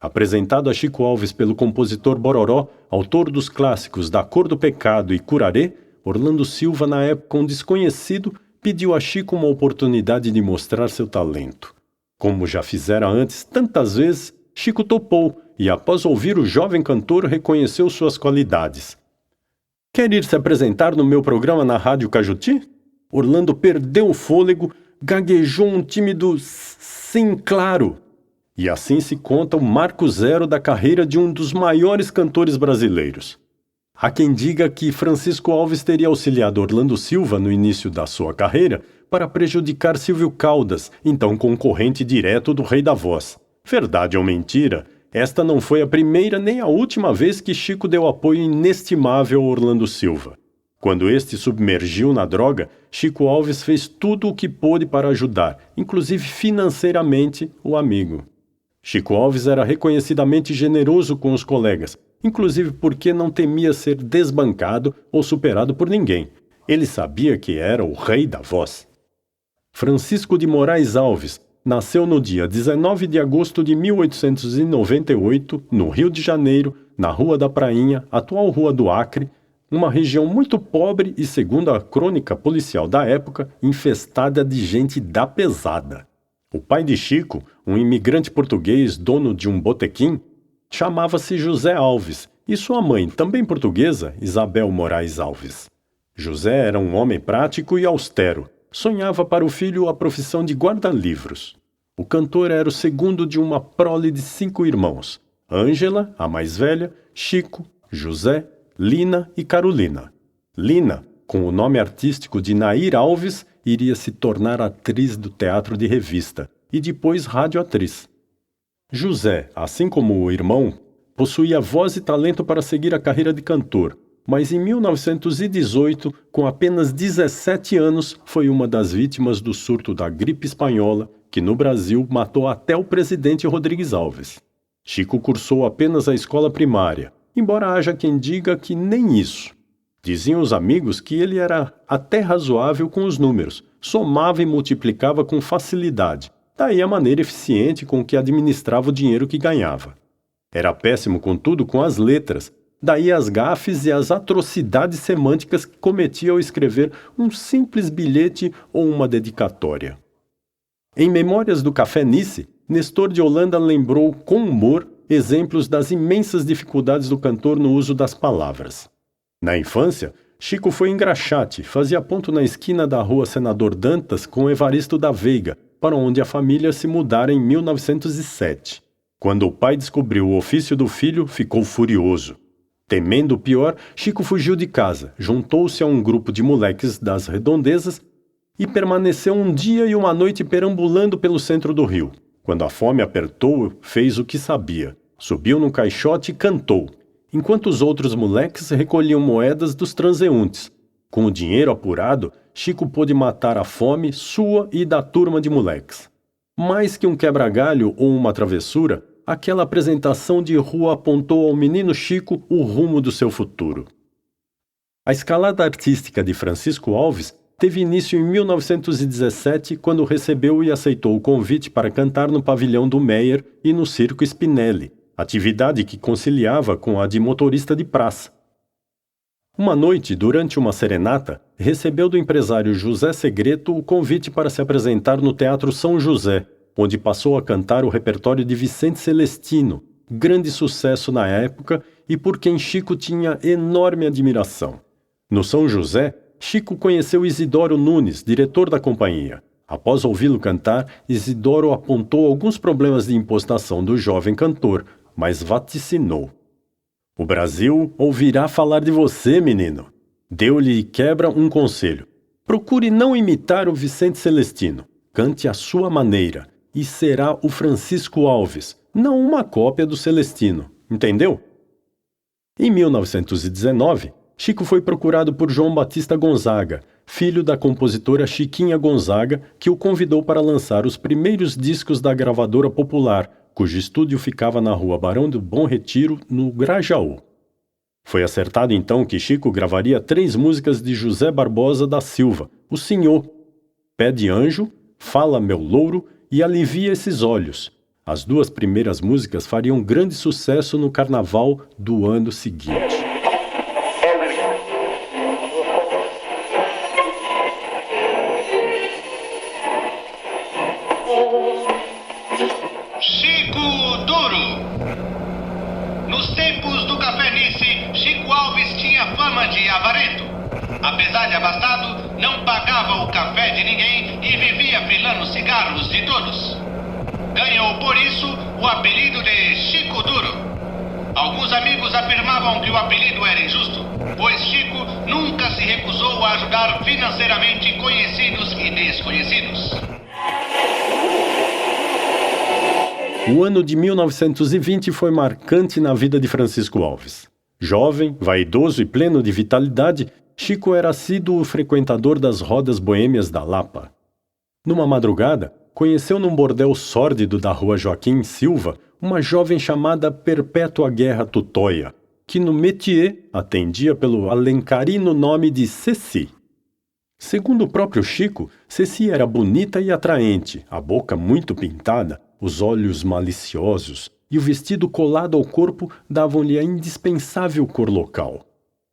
Apresentado a Chico Alves pelo compositor Bororó, autor dos clássicos Da Cor do Pecado e Curaré, Orlando Silva, na época um desconhecido, pediu a Chico uma oportunidade de mostrar seu talento. Como já fizera antes tantas vezes, Chico topou e, após ouvir o jovem cantor, reconheceu suas qualidades. Quer ir se apresentar no meu programa na Rádio Cajuti? Orlando perdeu o fôlego, gaguejou um tímido sim, claro. E assim se conta o marco zero da carreira de um dos maiores cantores brasileiros. Há quem diga que Francisco Alves teria auxiliado Orlando Silva no início da sua carreira para prejudicar Silvio Caldas, então concorrente direto do Rei da Voz. Verdade ou mentira, esta não foi a primeira nem a última vez que Chico deu apoio inestimável a Orlando Silva. Quando este submergiu na droga, Chico Alves fez tudo o que pôde para ajudar, inclusive financeiramente, o amigo. Chico Alves era reconhecidamente generoso com os colegas, inclusive porque não temia ser desbancado ou superado por ninguém. Ele sabia que era o rei da voz. Francisco de Moraes Alves nasceu no dia 19 de agosto de 1898, no Rio de Janeiro, na Rua da Prainha, atual Rua do Acre, uma região muito pobre e, segundo a crônica policial da época, infestada de gente da pesada. O pai de Chico, um imigrante português dono de um botequim, chamava-se José Alves, e sua mãe, também portuguesa, Isabel Moraes Alves. José era um homem prático e austero. Sonhava para o filho a profissão de guarda-livros. O cantor era o segundo de uma prole de 5 irmãos: Ângela, a mais velha, Chico, José, Lina e Carolina. Lina, com o nome artístico de Nair Alves, iria se tornar atriz do teatro de revista e depois radioatriz. José, assim como o irmão, possuía voz e talento para seguir a carreira de cantor, mas em 1918, com apenas 17 anos, foi uma das vítimas do surto da gripe espanhola, que no Brasil matou até o presidente Rodrigues Alves. Chico cursou apenas a escola primária, embora haja quem diga que nem isso. Diziam os amigos que ele era até razoável com os números, somava e multiplicava com facilidade, daí a maneira eficiente com que administrava o dinheiro que ganhava. Era péssimo, contudo, com as letras, daí as gafes e as atrocidades semânticas que cometia ao escrever um simples bilhete ou uma dedicatória. Em Memórias do Café Nice, Nestor de Holanda lembrou com humor exemplos das imensas dificuldades do cantor no uso das palavras. Na infância, Chico foi engraxate, fazia ponto na esquina da rua Senador Dantas com Evaristo da Veiga, para onde a família se mudara em 1907. Quando o pai descobriu o ofício do filho, ficou furioso. Temendo o pior, Chico fugiu de casa, juntou-se a um grupo de moleques das redondezas e permaneceu um dia e uma noite perambulando pelo centro do Rio. Quando a fome apertou, fez o que sabia. Subiu num caixote e cantou, enquanto os outros moleques recolhiam moedas dos transeuntes. Com o dinheiro apurado, Chico pôde matar a fome sua e da turma de moleques. Mais que um quebra-galho ou uma travessura, aquela apresentação de rua apontou ao menino Chico o rumo do seu futuro. A escalada artística de Francisco Alves teve início em 1917, quando recebeu e aceitou o convite para cantar no pavilhão do Meyer e no Circo Spinelli, atividade que conciliava com a de motorista de praça. Uma noite, durante uma serenata, recebeu do empresário José Segreto o convite para se apresentar no Teatro São José, onde passou a cantar o repertório de Vicente Celestino, grande sucesso na época e por quem Chico tinha enorme admiração. No São José, Chico conheceu Isidoro Nunes, diretor da companhia. Após ouvi-lo cantar, Isidoro apontou alguns problemas de impostação do jovem cantor, mas vaticinou: "O Brasil ouvirá falar de você, menino." Deu-lhe quebra um conselho: procure não imitar o Vicente Celestino. Cante à sua maneira, e será o Francisco Alves, não uma cópia do Celestino. Entendeu? Em 1919, Chico foi procurado por João Batista Gonzaga, filho da compositora Chiquinha Gonzaga, que o convidou para lançar os primeiros discos da gravadora popular, cujo estúdio ficava na rua Barão do Bom Retiro, no Grajaú. Foi acertado então que Chico gravaria 3 músicas de José Barbosa da Silva, o Senhor, Pé de Anjo, Fala Meu Louro e Alivia Esses Olhos. As 2 primeiras músicas fariam grande sucesso no carnaval do ano seguinte. Chico Duro. Nos tempos do Café Nice, Chico Alves tinha fama de avarento. Apesar de abastado, não pagava o café de ninguém e vivia frilando cigarros de todos. Ganhou por isso o apelido de Chico Duro. Alguns amigos afirmavam que o apelido era injusto, pois Chico nunca se recusou a ajudar financeiramente conhecidos e desconhecidos. O ano de 1920 foi marcante na vida de Francisco Alves. Jovem, vaidoso e pleno de vitalidade, Chico era assíduo frequentador das rodas boêmias da Lapa. Numa madrugada, conheceu num bordel sórdido da rua Joaquim Silva uma jovem chamada Perpétua Guerra Tutóia, que no métier atendia pelo alencarino nome de Ceci. Segundo o próprio Chico, Ceci era bonita e atraente, a boca muito pintada, os olhos maliciosos e o vestido colado ao corpo davam-lhe a indispensável cor local.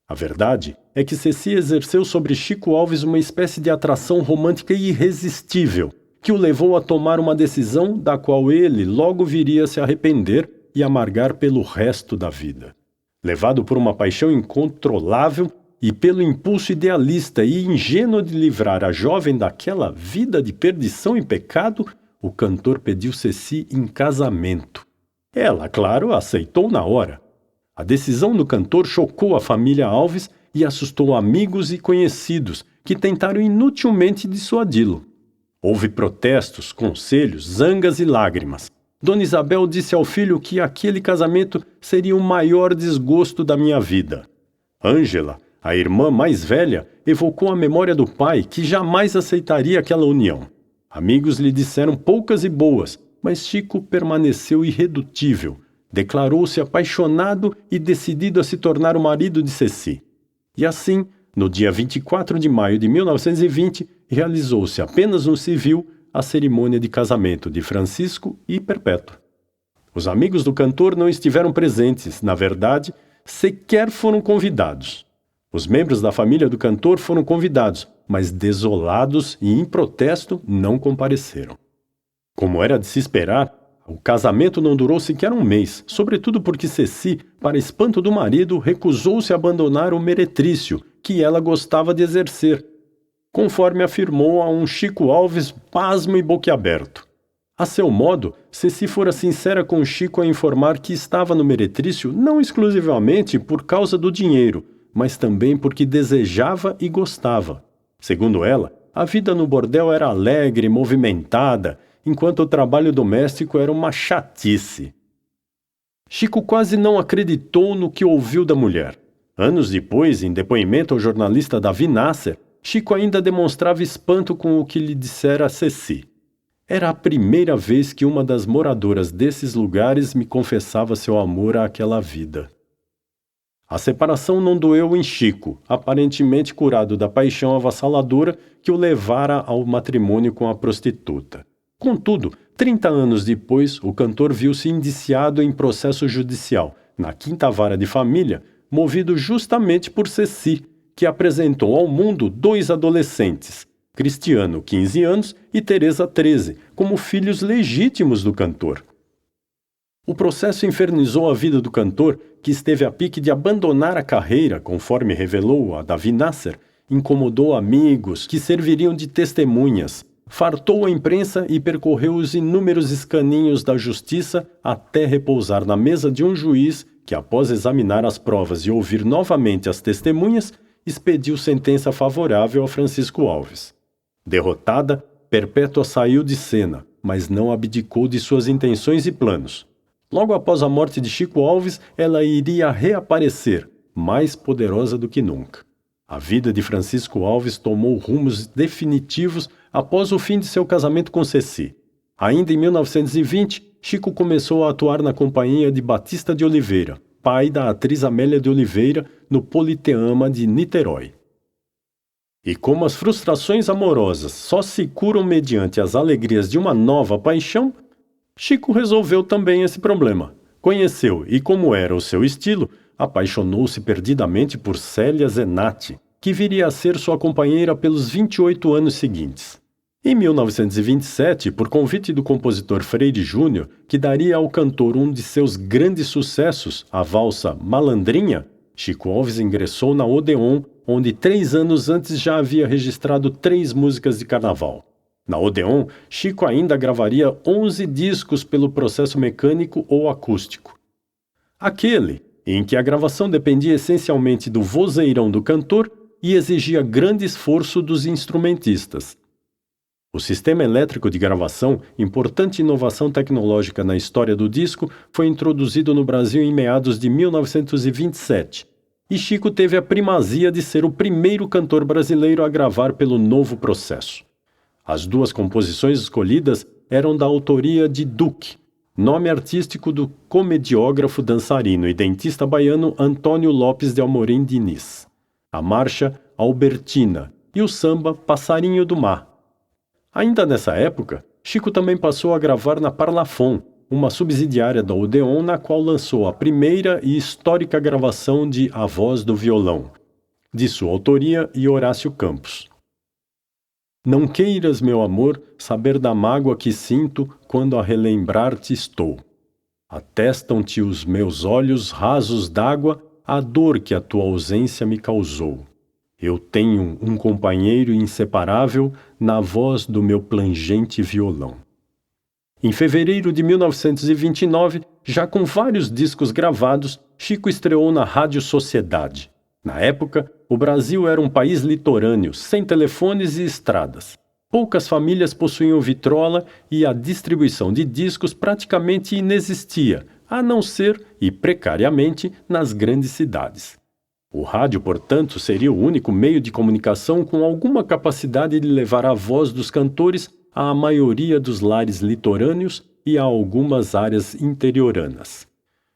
A verdade é que Ceci exerceu sobre Chico Alves uma espécie de atração romântica irresistível, que o levou a tomar uma decisão da qual ele logo viria a se arrepender e amargar pelo resto da vida. Levado por uma paixão incontrolável e pelo impulso idealista e ingênuo de livrar a jovem daquela vida de perdição e pecado, o cantor pediu Ceci em casamento. Ela, claro, aceitou na hora. A decisão do cantor chocou a família Alves e assustou amigos e conhecidos, que tentaram inutilmente dissuadi-lo. Houve protestos, conselhos, zangas e lágrimas. Dona Isabel disse ao filho que aquele casamento seria o maior desgosto da minha vida. Ângela, a irmã mais velha, evocou a memória do pai, que jamais aceitaria aquela união. Amigos lhe disseram poucas e boas, mas Chico permaneceu irredutível. Declarou-se apaixonado e decidido a se tornar o marido de Ceci. E assim, no dia 24 de maio de 1920, realizou-se apenas no civil a cerimônia de casamento de Francisco e Perpétua. Os amigos do cantor não estiveram presentes, na verdade, sequer foram convidados. Os membros da família do cantor foram convidados, mas desolados e em protesto não compareceram. Como era de se esperar, o casamento não durou sequer um mês, sobretudo porque Ceci, para espanto do marido, recusou-se a abandonar o meretrício que ela gostava de exercer, conforme afirmou a um Chico Alves pasmo e boquiaberto. A seu modo, Ceci fora sincera com Chico a informar que estava no meretrício não exclusivamente por causa do dinheiro, mas também porque desejava e gostava. Segundo ela, a vida no bordel era alegre e movimentada, enquanto o trabalho doméstico era uma chatice. Chico quase não acreditou no que ouviu da mulher. Anos depois, em depoimento ao jornalista Davi Nasser, Chico ainda demonstrava espanto com o que lhe dissera a Ceci. Era a primeira vez que uma das moradoras desses lugares me confessava seu amor àquela vida. A separação não doeu em Chico, aparentemente curado da paixão avassaladora que o levara ao matrimônio com a prostituta. Contudo, 30 anos depois, o cantor viu-se indiciado em processo judicial, na 5ª Vara de Família, movido justamente por Ceci, que apresentou ao mundo 2 adolescentes, Cristiano, 15 anos, e Teresa, 13, como filhos legítimos do cantor. O processo infernizou a vida do cantor, que esteve a pique de abandonar a carreira, conforme revelou a Davi Nasser, incomodou amigos que serviriam de testemunhas, fartou a imprensa e percorreu os inúmeros escaninhos da justiça até repousar na mesa de um juiz que, após examinar as provas e ouvir novamente as testemunhas, expediu sentença favorável a Francisco Alves. Derrotada, Perpétua saiu de cena, mas não abdicou de suas intenções e planos. Logo após a morte de Chico Alves, ela iria reaparecer, mais poderosa do que nunca. A vida de Francisco Alves tomou rumos definitivos após o fim de seu casamento com Ceci. Ainda em 1920, Chico começou a atuar na companhia de Batista de Oliveira, pai da atriz Amélia de Oliveira, no Politeama de Niterói. E como as frustrações amorosas só se curam mediante as alegrias de uma nova paixão, Chico resolveu também esse problema. Conheceu e, como era o seu estilo, apaixonou-se perdidamente por Célia Zenatti, que viria a ser sua companheira pelos 28 anos seguintes. Em 1927, por convite do compositor Freire Júnior, que daria ao cantor um de seus grandes sucessos, a valsa Malandrinha, Chico Alves ingressou na Odeon, onde 3 anos antes já havia registrado 3 músicas de carnaval. Na Odeon, Chico ainda gravaria 11 discos pelo processo mecânico ou acústico. Aquele em que a gravação dependia essencialmente do vozeirão do cantor e exigia grande esforço dos instrumentistas. O sistema elétrico de gravação, importante inovação tecnológica na história do disco, foi introduzido no Brasil em meados de 1927, e Chico teve a primazia de ser o primeiro cantor brasileiro a gravar pelo novo processo. As duas composições escolhidas eram da autoria de Duque, nome artístico do comediógrafo, dançarino e dentista baiano Antônio Lopes de Amorim Diniz, a marcha Albertina e o samba Passarinho do Mar. Ainda nessa época, Chico também passou a gravar na Parlophone, uma subsidiária da Odeon, na qual lançou a primeira e histórica gravação de A Voz do Violão, de sua autoria e Horácio Campos. Não queiras, meu amor, saber da mágoa que sinto quando a relembrar-te estou. Atestam-te os meus olhos rasos d'água a dor que a tua ausência me causou. Eu tenho um companheiro inseparável na voz do meu plangente violão. Em fevereiro de 1929, já com vários discos gravados, Chico estreou na Rádio Sociedade. Na época, o Brasil era um país litorâneo, sem telefones e estradas. Poucas famílias possuíam vitrola e a distribuição de discos praticamente inexistia, a não ser, e precariamente, nas grandes cidades. O rádio, portanto, seria o único meio de comunicação com alguma capacidade de levar a voz dos cantores à maioria dos lares litorâneos e a algumas áreas interioranas.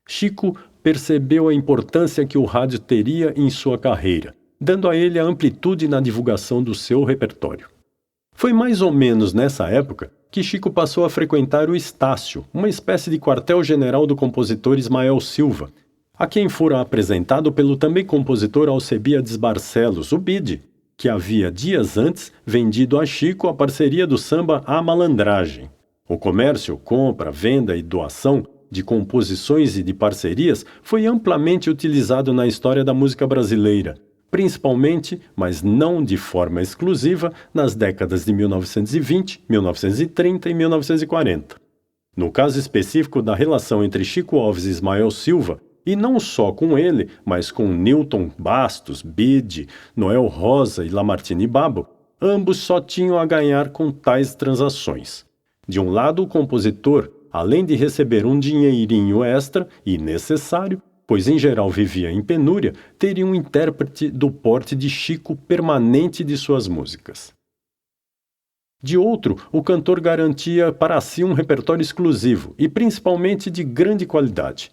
Chico percebeu a importância que o rádio teria em sua carreira, dando a ele a amplitude na divulgação do seu repertório. Foi mais ou menos nessa época que Chico passou a frequentar o Estácio, uma espécie de quartel-general do compositor Ismael Silva, a quem fora apresentado pelo também compositor Alcebiades Barcelos, o Bide, que havia dias antes vendido a Chico a parceria do samba A Malandragem. O comércio, compra, venda e doação de composições e de parcerias foi amplamente utilizado na história da música brasileira, principalmente, mas não de forma exclusiva, nas décadas de 1920, 1930 e 1940. No caso específico da relação entre Chico Alves e Ismael Silva, e não só com ele, mas com Newton Bastos, Bide, Noel Rosa e Lamartine Babo, ambos só tinham a ganhar com tais transações. De um lado, o compositor, além de receber um dinheirinho extra e necessário, pois em geral vivia em penúria, teria um intérprete do porte de Chico permanente de suas músicas. De outro, o cantor garantia para si um repertório exclusivo e principalmente de grande qualidade.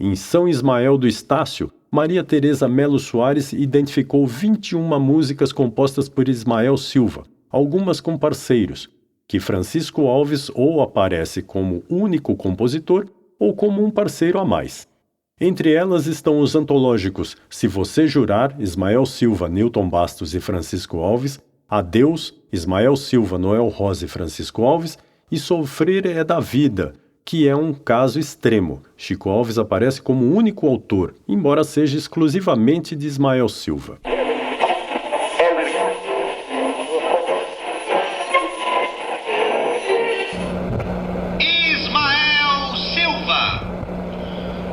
Em São Ismael do Estácio, Maria Teresa Melo Soares identificou 21 músicas compostas por Ismael Silva, algumas com parceiros, que Francisco Alves ou aparece como único compositor ou como um parceiro a mais. Entre elas estão os antológicos Se Você Jurar, Ismael Silva, Newton Bastos e Francisco Alves, Adeus, Ismael Silva, Noel Rosa e Francisco Alves, e Sofrer é da Vida, que é um caso extremo. Chico Alves aparece como único autor, embora seja exclusivamente de Ismael Silva.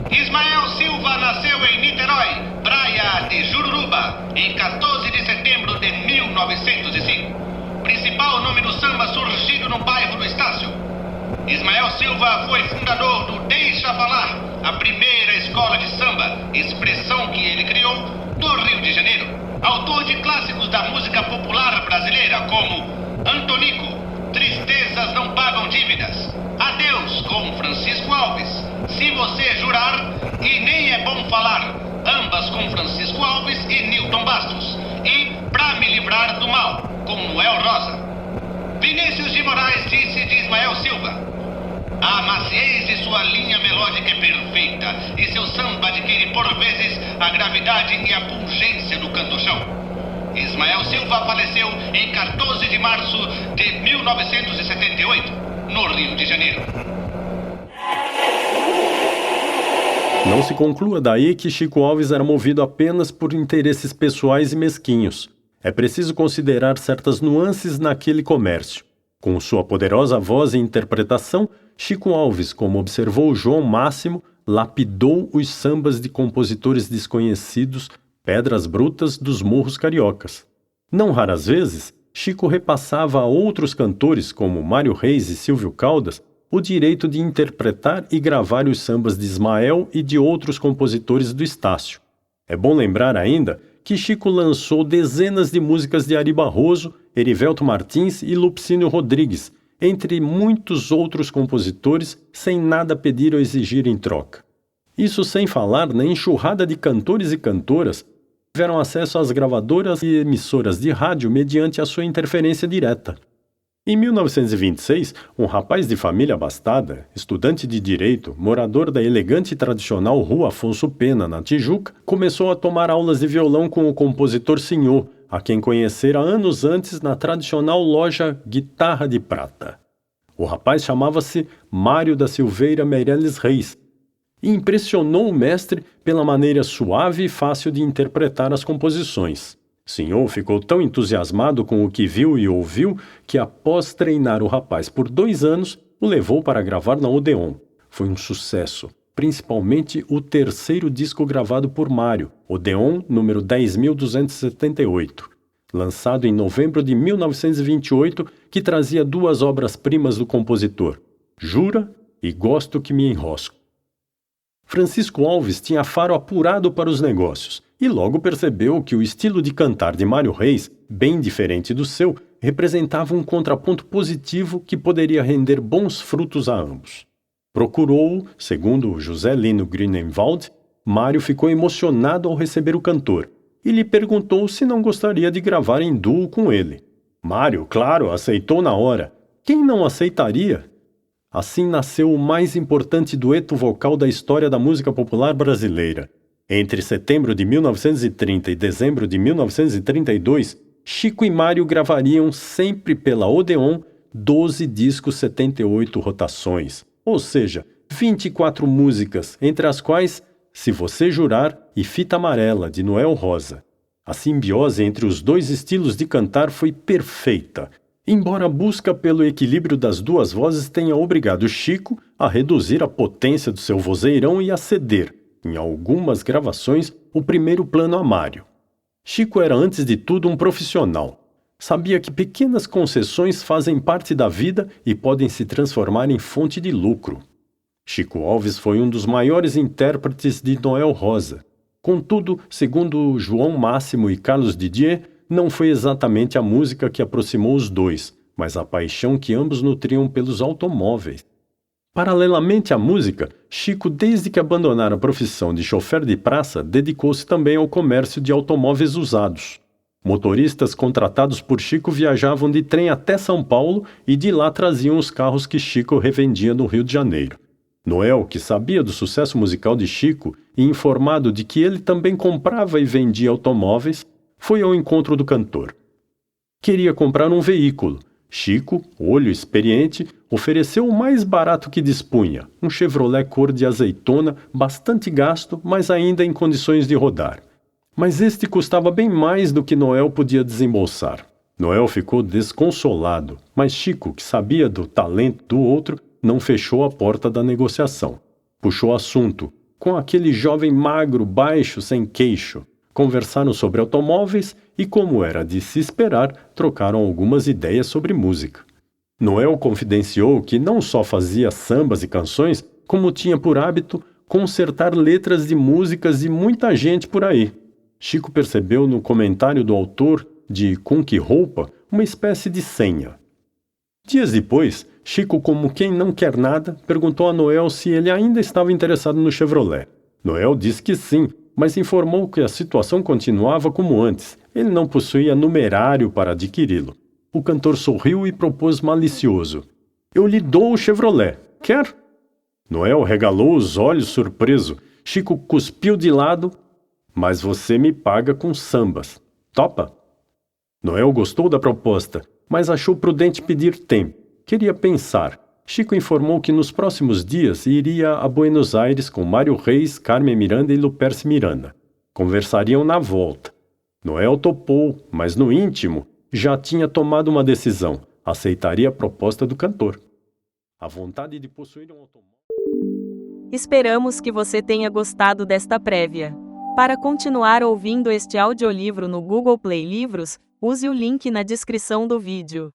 Ismael Silva nasceu em Niterói, praia de Jururuba, em 14 de setembro de 1905. Principal nome do samba surgido no bairro do Estácio. Ismael Silva foi fundador do Deixa Falar, a primeira escola de samba, expressão que ele criou, do Rio de Janeiro. Autor de clássicos da música popular brasileira, como Antonico, Tristezas Não Pagam Dívidas, Adeus, com Francisco Alves, Se Você Jurar e Nem É Bom Falar, ambas com Francisco Alves e Newton Bastos, e Pra Me Livrar do Mal, com Noel Rosa. Vinícius de Moraes disse de Ismael Silva: a maciez de sua linha melódica é perfeita e seu samba adquire por vezes a gravidade e a pungência do canto-chão. Ismael Silva faleceu em 14 de março de 1978, no Rio de Janeiro. Não se conclua daí que Chico Alves era movido apenas por interesses pessoais e mesquinhos. É preciso considerar certas nuances naquele comércio. Com sua poderosa voz e interpretação, Chico Alves, como observou João Máximo, lapidou os sambas de compositores desconhecidos, pedras brutas dos morros cariocas. Não raras vezes, Chico repassava a outros cantores, como Mário Reis e Silvio Caldas, o direito de interpretar e gravar os sambas de Ismael e de outros compositores do Estácio. É bom lembrar ainda que Chico lançou dezenas de músicas de Ari Barroso, Erivelto Martins e Lupicínio Rodrigues, entre muitos outros compositores, sem nada pedir ou exigir em troca. Isso sem falar na enxurrada de cantores e cantoras que tiveram acesso às gravadoras e emissoras de rádio mediante a sua interferência direta. Em 1926, um rapaz de família abastada, estudante de direito, morador da elegante e tradicional Rua Afonso Pena, na Tijuca, começou a tomar aulas de violão com o compositor Senhor, a quem conhecera anos antes na tradicional loja Guitarra de Prata. O rapaz chamava-se Mário da Silveira Meireles Reis e impressionou o mestre pela maneira suave e fácil de interpretar as composições. Senhor ficou tão entusiasmado com o que viu e ouviu que, após treinar o rapaz por 2 anos, o levou para gravar na Odeon. Foi um sucesso, principalmente o 3º disco gravado por Mário, Odeon número 10.278, lançado em novembro de 1928, que trazia 2 obras-primas do compositor, Jura e Gosto que me enrosco. Francisco Alves tinha faro apurado para os negócios e logo percebeu que o estilo de cantar de Mário Reis, bem diferente do seu, representava um contraponto positivo que poderia render bons frutos a ambos. Procurou-o, segundo José Lino Grünewald, Mário ficou emocionado ao receber o cantor e lhe perguntou se não gostaria de gravar em duo com ele. Mário, claro, aceitou na hora. Quem não aceitaria? Assim nasceu o mais importante dueto vocal da história da música popular brasileira. Entre setembro de 1930 e dezembro de 1932, Chico e Mário gravariam sempre pela Odeon 12 discos 78 rotações, ou seja, 24 músicas, entre as quais Se Você Jurar e Fita Amarela, de Noel Rosa. A simbiose entre os 2 estilos de cantar foi perfeita, embora a busca pelo equilíbrio das 2 vozes tenha obrigado Chico a reduzir a potência do seu vozeirão e a ceder, em algumas gravações, o primeiro plano a Mário. Chico era, antes de tudo, um profissional. Sabia que pequenas concessões fazem parte da vida e podem se transformar em fonte de lucro. Chico Alves foi um dos maiores intérpretes de Noel Rosa. Contudo, segundo João Máximo e Carlos Didier, não foi exatamente a música que aproximou os 2, mas a paixão que ambos nutriam pelos automóveis. Paralelamente à música, Chico, desde que abandonara a profissão de chofer de praça, dedicou-se também ao comércio de automóveis usados. Motoristas contratados por Chico viajavam de trem até São Paulo e de lá traziam os carros que Chico revendia no Rio de Janeiro. Noel, que sabia do sucesso musical de Chico e informado de que ele também comprava e vendia automóveis, foi ao encontro do cantor. Queria comprar um veículo. Chico, olho experiente, ofereceu o mais barato que dispunha, um Chevrolet cor de azeitona, bastante gasto, mas ainda em condições de rodar. Mas este custava bem mais do que Noel podia desembolsar. Noel ficou desconsolado, mas Chico, que sabia do talento do outro, não fechou a porta da negociação. Puxou assunto, com aquele jovem magro, baixo, sem queixo. Conversaram sobre automóveis e, como era de se esperar, trocaram algumas ideias sobre música. Noel confidenciou que não só fazia sambas e canções, como tinha por hábito consertar letras de músicas de muita gente por aí. Chico percebeu no comentário do autor de Com Que Roupa uma espécie de senha. Dias depois, Chico, como quem não quer nada, perguntou a Noel se ele ainda estava interessado no Chevrolet. Noel disse que sim, mas informou que a situação continuava como antes. Ele não possuía numerário para adquiri-lo. O cantor sorriu e propôs malicioso. Eu lhe dou o Chevrolet. Quer? Noel regalou os olhos surpreso. Chico cuspiu de lado. Mas você me paga com sambas. Topa? Noel gostou da proposta, mas achou prudente pedir tempo. Queria pensar. Chico informou que nos próximos dias iria a Buenos Aires com Mário Reis, Carmen Miranda e Luperce Miranda. Conversariam na volta. Noel topou, mas no íntimo já tinha tomado uma decisão. Aceitaria a proposta do cantor. A vontade de possuir um automóvel... Esperamos que você tenha gostado desta prévia. Para continuar ouvindo este audiolivro no Google Play Livros, use o link na descrição do vídeo.